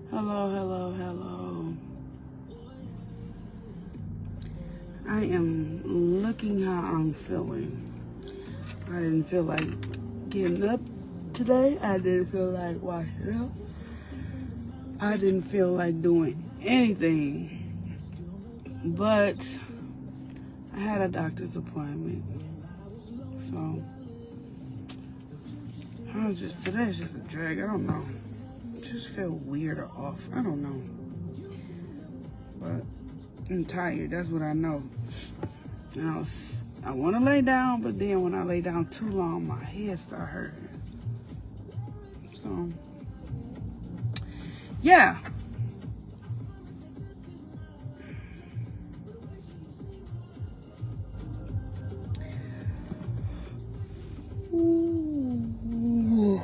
Hello, hello, hello. I am looking how I'm feeling. I didn't feel like getting up today. I didn't feel like washing up. I didn't feel like doing anything. But I had a doctor's appointment. So today's just a drag. I don't know. I just feel weird or off. I don't know. But I'm tired. That's what I know. I want to lay down, but then when I lay down too long, my head start hurting. So, yeah. Ooh.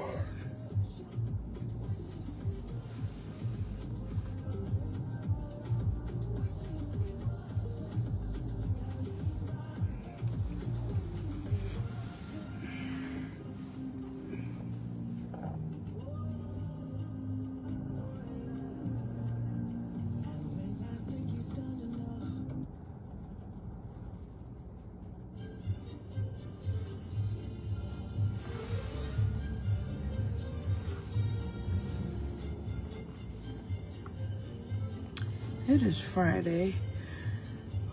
It is Friday.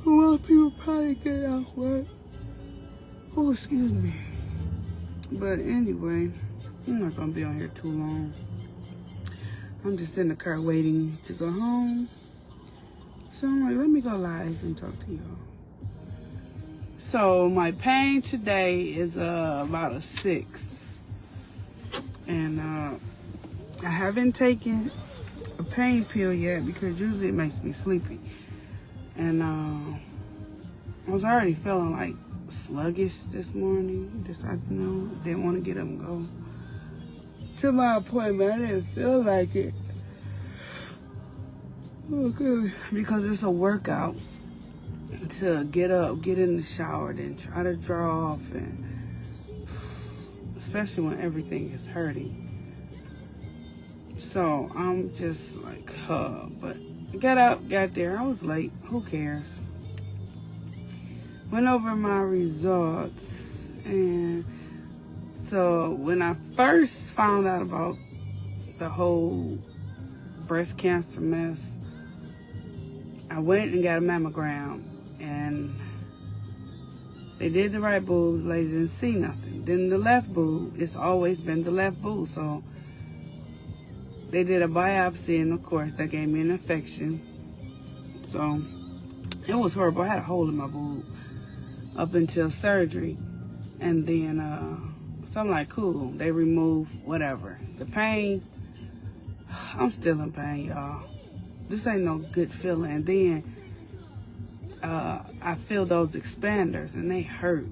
Well, people probably get off work. Oh, excuse me. But anyway, I'm not gonna be on here too long. I'm just in the car waiting to go home. So I'm like, let me go live and talk to y'all. So my pain today is about a 6. And I haven't taken a pain pill yet because usually it makes me sleepy. And I was already feeling like sluggish this morning. Just, didn't want to get up and go to my appointment. I didn't feel like it. Oh, good. Because it's a workout to get up, get in the shower, then try to draw off, and especially when everything is hurting. So I'm just like, but got up, got there. I was late. Who cares? Went over my results, and so when I first found out about the whole breast cancer mess, I went and got a mammogram, and they did the right boob. The lady didn't see nothing. Then the left boob, it's always been the left boob, so they did a biopsy, and of course that gave me an infection. So it was horrible. I had a hole in my boob up until surgery, and then so I'm like, cool. They removed whatever. The pain, I'm still in pain, y'all. This ain't no good feeling. And then I feel those expanders, and they hurt.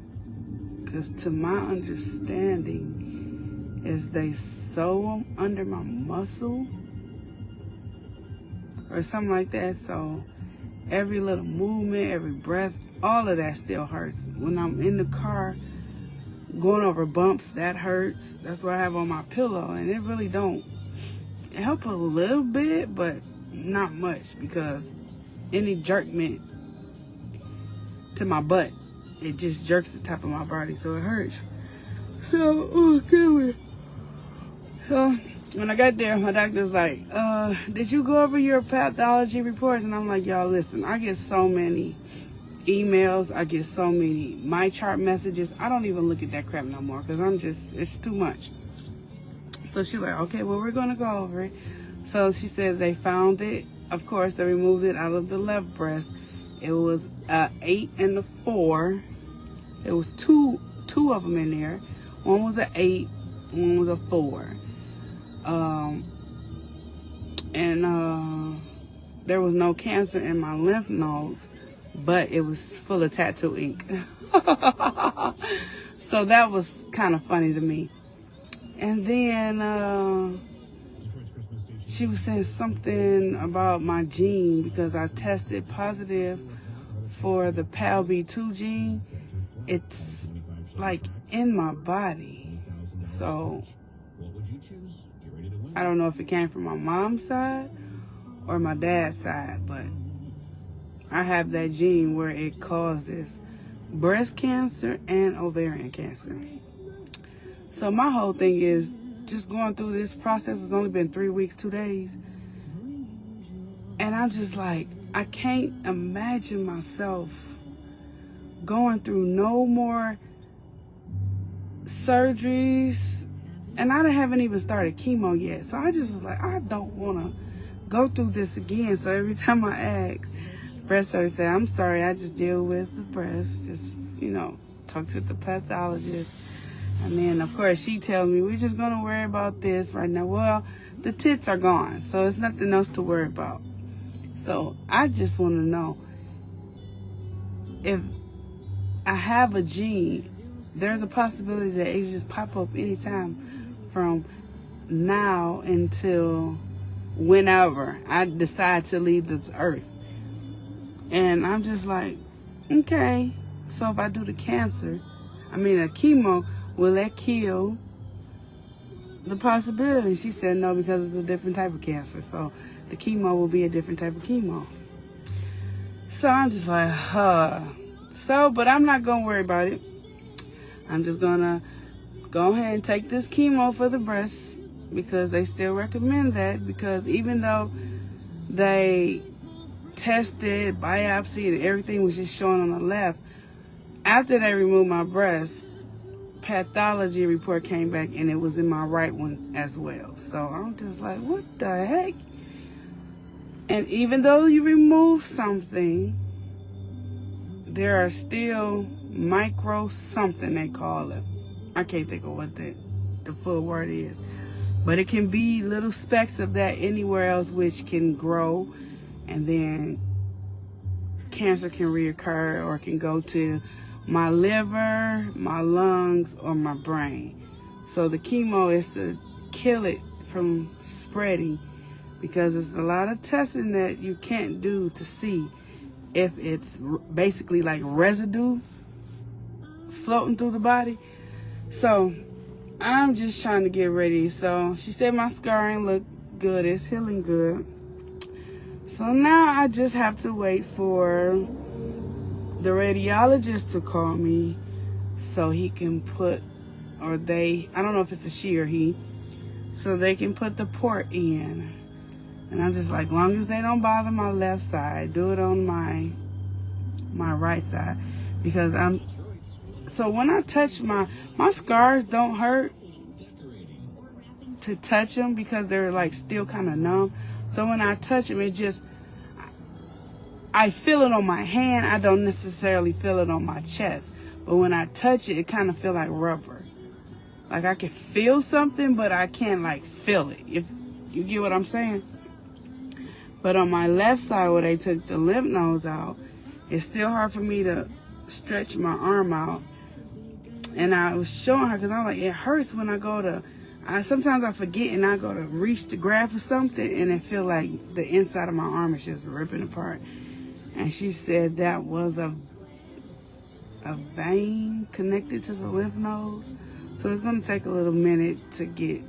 Because to my understanding is they sew them under my muscle or something like that. So every little movement, every breath, all of that still hurts. When I'm in the car going over bumps, that hurts. That's what I have on my pillow, and it really don't. It helps a little bit, but not much, because any jerkment to my butt, it just jerks the top of my body, so it hurts. So, So when I got there, my doctor was like, did you go over your pathology reports? And I'm like, y'all, listen, I get so many emails. I get so many MyChart messages. I don't even look at that crap no more, because it's too much. So she's like, okay, well, we're going to go over it. So she said they found it. Of course, they removed it out of the left breast. It was 8 and a 4. There was two of them in there. One was an 8, one was a 4. There was no cancer in my lymph nodes, but it was full of tattoo ink. So that was kind of funny to me. And then she was saying something about my gene, because I tested positive for the PALB2 gene. It's like in my body. So I don't know if it came from my mom's side or my dad's side, but I have that gene where it causes breast cancer and ovarian cancer. So my whole thing is just going through this process. It's only been 3 weeks, 2 days. And I'm just like, I can't imagine myself going through no more surgeries. And I haven't even started chemo yet. So I just was like, I don't want to go through this again. So every time I ask, breast surgeon say, I'm sorry, I just deal with the breast. Just, talk to the pathologist. And then, of course, she tells me, we're just going to worry about this right now. Well, the tits are gone, so there's nothing else to worry about. So I just want to know, if I have a gene, there's a possibility that it just pop up anytime from now until whenever I decide to leave this earth. And I'm just like, okay, so if I do the chemo, will that kill the possibility? She said no, because it's a different type of cancer. So the chemo will be a different type of chemo. So I'm just like, but I'm not going to worry about it. I'm just going to go ahead and take this chemo for the breasts, because they still recommend that, because even though they tested, biopsy, and everything was just showing on the left, after they removed my breast, pathology report came back and it was in my right one as well. So I'm just like, what the heck? And even though you remove something, there are still micro something, they call it. I can't think of what the full word is. But it can be little specks of that anywhere else, which can grow, and then cancer can reoccur, or it can go to my liver, my lungs, or my brain. So the chemo is to kill it from spreading, because there's a lot of testing that you can't do to see if it's basically like residue floating through the body. So I'm just trying to get ready. So she said my scarring look good, it's healing good. So now I just have to wait for the radiologist to call me so he can put, or they, I don't know if it's a she or he, so they can put the port in. And I'm just like, long as they don't bother my left side, do it on my right side. Because so when I touch my scars don't hurt to touch them, because they're like still kind of numb. So when I touch them, I feel it on my hand. I don't necessarily feel it on my chest. But when I touch it, it kind of feel like rubber. Like I can feel something, but I can't like feel it. If you get what I'm saying. But on my left side, where they took the lymph nodes out, it's still hard for me to stretch my arm out. And I was showing her, because I'm like, it hurts when I go to, sometimes I forget and I go to reach to grab for something, and it feel like the inside of my arm is just ripping apart. And she said that was a vein connected to the lymph nodes. So it's going to take a little minute to get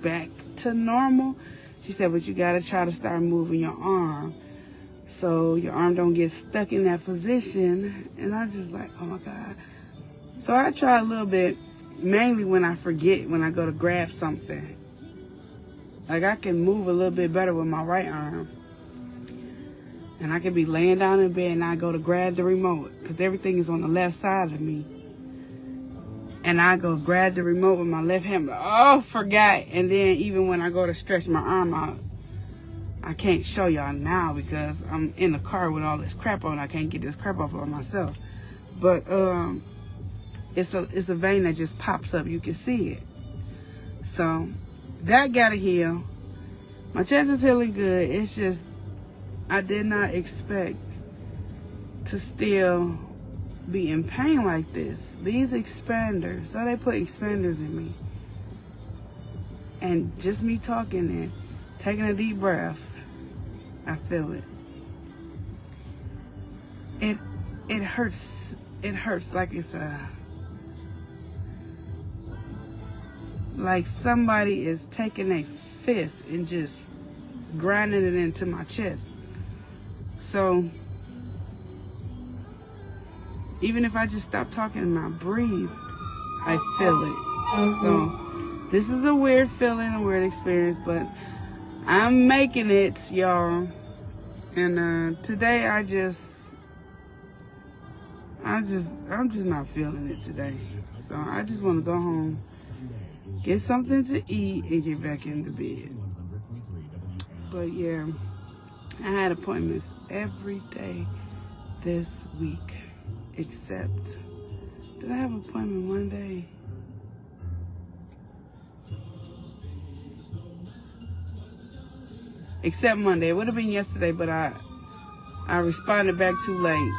back to normal. She said, but you got to try to start moving your arm so your arm don't get stuck in that position. And I just like, oh my God. So I try a little bit, mainly when I forget, when I go to grab something. Like I can move a little bit better with my right arm. And I can be laying down in bed and I go to grab the remote, because everything is on the left side of me. And I go grab the remote with my left hand. Oh, forgot. And then even when I go to stretch my arm out, I can't show y'all now because I'm in the car with all this crap on. I can't get this crap off of myself. But it's a vein that just pops up. You can see it. So that gotta heal. My chest is healing good. It's just I did not expect to still be in pain like this. These expanders, so they put expanders in me. And just me talking and taking a deep breath, I feel it. It hurts. It hurts like it's like somebody is taking a fist and just grinding it into my chest. So even if I just stop talking and I breathe, I feel it. So this is a weird feeling, a weird experience, but I'm making it, y'all. And today I'm just not feeling it today. So I just want to go home, get something to eat, and get back into bed. But yeah, I had appointments every day this week, except, did I have an appointment one day? Except Monday. It would have been yesterday, but I responded back too late.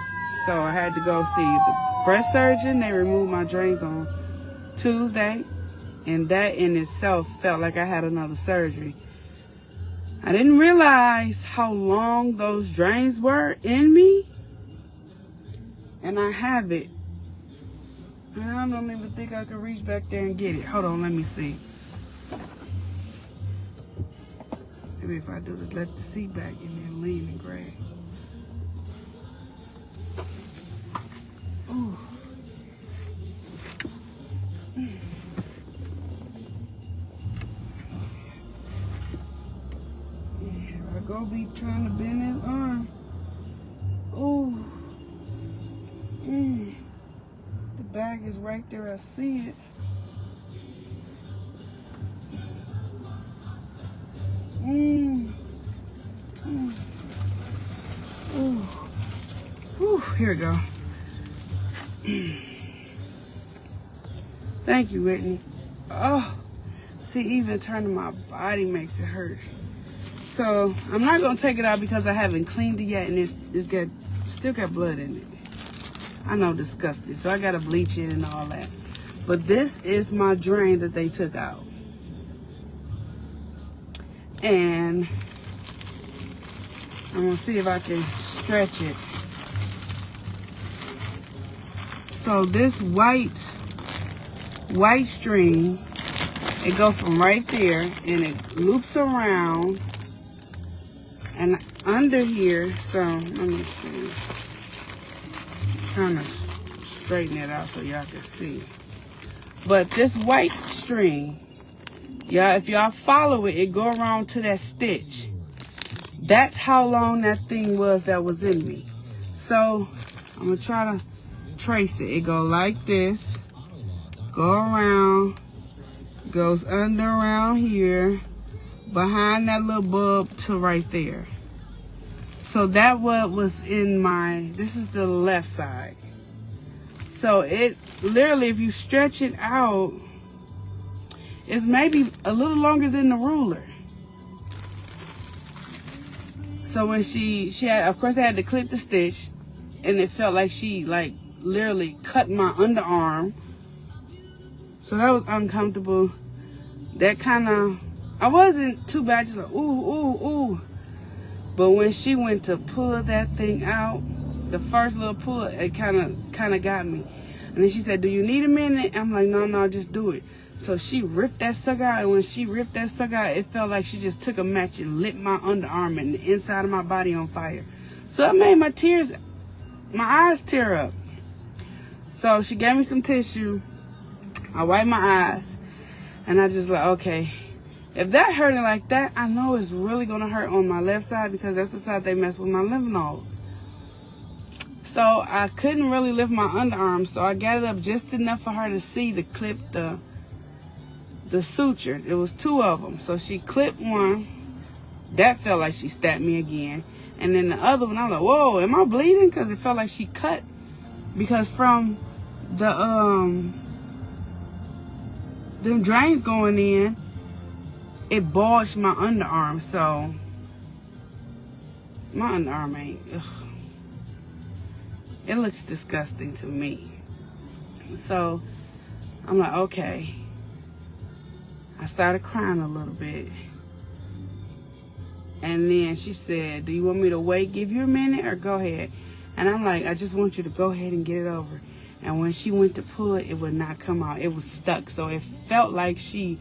So I had to go see the breast surgeon. They removed my drains on Tuesday. And that in itself felt like I had another surgery. I didn't realize how long those drains were in me. And I have it. And I don't even think I could reach back there and get it. Hold on, let me see. Maybe if I do this, let the seat back and then lean and grab. Ooh. Yeah, I go be trying to bend his arm. Ooh. The bag is right there, I see it. Ooh, here we go. Thank you, Whitney. Oh, see, even turning my body makes it hurt. So I'm not gonna take it out because I haven't cleaned it yet, and it's still got blood in it. I know, disgusting. So I gotta bleach it and all that. But this is my drain that they took out. And I'm gonna see if I can stretch it. So this white string, it goes from right there and it loops around and under here. So let me see. I'm trying to straighten it out so y'all can see. But this white string, yeah, if y'all follow it, it go around to that stitch. That's how long that thing was that was in me. So I'm gonna try to trace it. It go like this, go around, goes under around here, behind that little bulb to right there. So that what was in my, this is the left side. So it literally, if you stretch it out, it's maybe a little longer than the ruler. So when she had, of course I had to clip the stitch, and it felt like she like literally cut my underarm. So that was uncomfortable. That kind of, I wasn't too bad, just like, ooh. But when she went to pull that thing out, the first little pull, it kind of got me. And then she said, do you need a minute? I'm like, no, just do it. So she ripped that sucker out, and when she ripped that sucker out, it felt like she just took a match and lit my underarm and the inside of my body on fire. So it made my eyes tear up. So she gave me some tissue. I wiped my eyes, and I just like, okay, if that hurting like that, I know it's really gonna hurt on my left side because that's the side they mess with my lymph nodes. So I couldn't really lift my underarm, so I got it up just enough for her to see to clip the suture. It was 2 of them. So she clipped one. That felt like she stabbed me again. And then the other one, I was like, whoa, am I bleeding? Because it felt like she cut. Because from the them drains going in, it bulged my underarm. So my underarm ain't, ugh. It looks disgusting to me. So I'm like, okay. I started crying a little bit. And then she said, do you want me to wait, give you a minute, or go ahead? And I'm like, I just want you to go ahead and get it over. And when she went to pull it, it would not come out. It was stuck. So it felt like she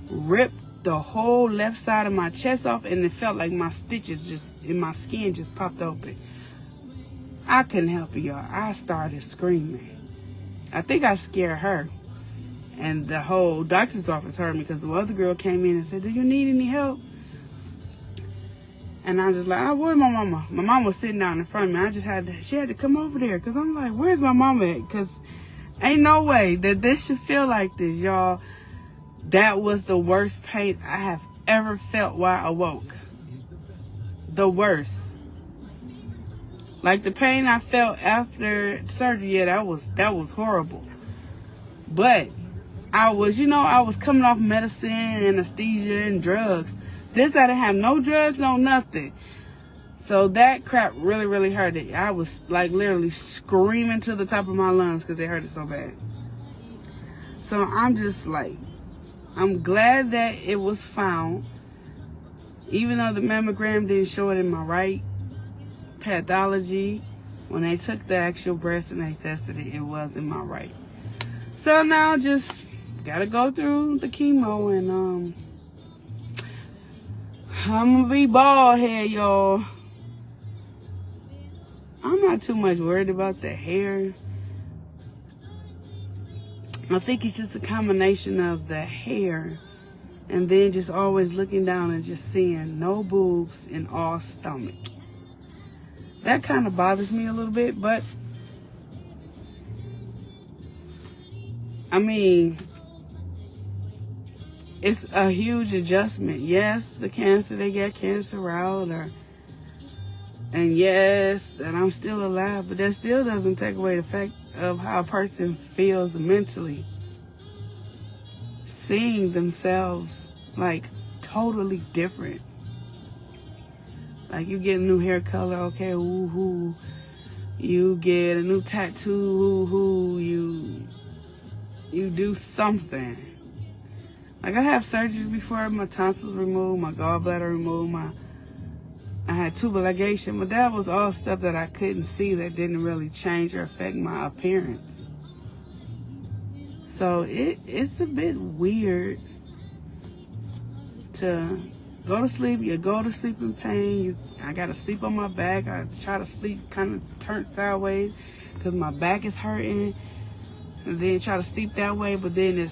ripped the whole left side of my chest off, and it felt like my stitches just in my skin just popped open. I couldn't help it, y'all. I started screaming. I think I scared her. And the whole doctor's office heard me because the other girl came in and said, "Do you need any help?" And I was just like, "Oh, where's my mama?" My mom was sitting down in front of me. She had to come over there because I'm like, where's my mama at? Because ain't no way that this should feel like this, y'all. That was the worst pain I have ever felt while I awoke. The worst. Like the pain I felt after surgery, yeah, that was horrible. But I was coming off medicine, anesthesia, and drugs. This, I didn't have no drugs, no nothing. So that crap really, really hurt it. I was like literally screaming to the top of my lungs because it hurted so bad. So I'm just like, I'm glad that it was found. Even though the mammogram didn't show it in my right pathology, when they took the actual breast and they tested it, it was in my right. So now just gotta go through the chemo, and I'm gonna be bald head, y'all. I'm not too much worried about the hair. I think it's just a combination of the hair and then just always looking down and just seeing no boobs and all stomach. That kind of bothers me a little bit, but I mean, it's a huge adjustment. Yes, the cancer, they got cancer out, and yes, that I'm still alive, but that still doesn't take away the fact of how a person feels mentally. Seeing themselves like totally different. Like you get a new hair color, okay, woohoo. You get a new tattoo, woohoo. You do something. Like I have surgeries before, my tonsils removed, my gallbladder removed, I had tubal ligation, but that was all stuff that I couldn't see that didn't really change or affect my appearance. So it's a bit weird to go to sleep. You go to sleep in pain. I got to sleep on my back. I try to sleep kind of turned sideways because my back is hurting. And then try to sleep that way, but then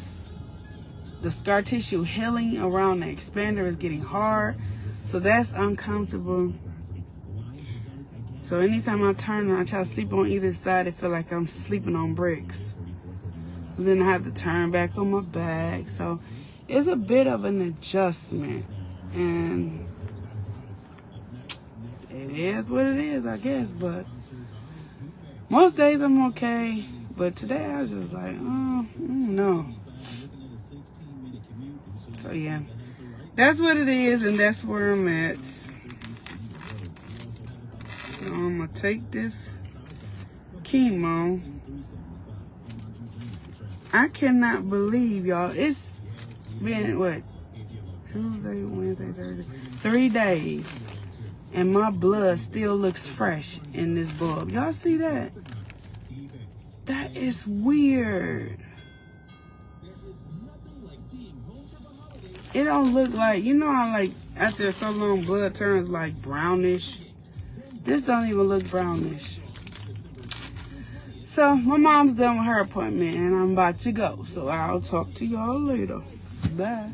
the scar tissue healing around the expander is getting hard. So that's uncomfortable. So anytime I turn and I try to sleep on either side, it feel like I'm sleeping on bricks. So then I have to turn back on my back. So it's a bit of an adjustment. And it is what it is, I guess. But most days I'm okay. But today I was just like, oh, no. So yeah, that's what it is, and that's where I'm at. So I'm gonna take this chemo. I cannot believe, y'all. It's been what? Tuesday, Wednesday, Thursday, 3 days, and my blood still looks fresh in this bulb. Y'all see that? That is weird. It don't look like, you know how like after so long blood turns like brownish? This don't even look brownish. So my mom's done with her appointment and I'm about to go. So I'll talk to y'all later. Bye.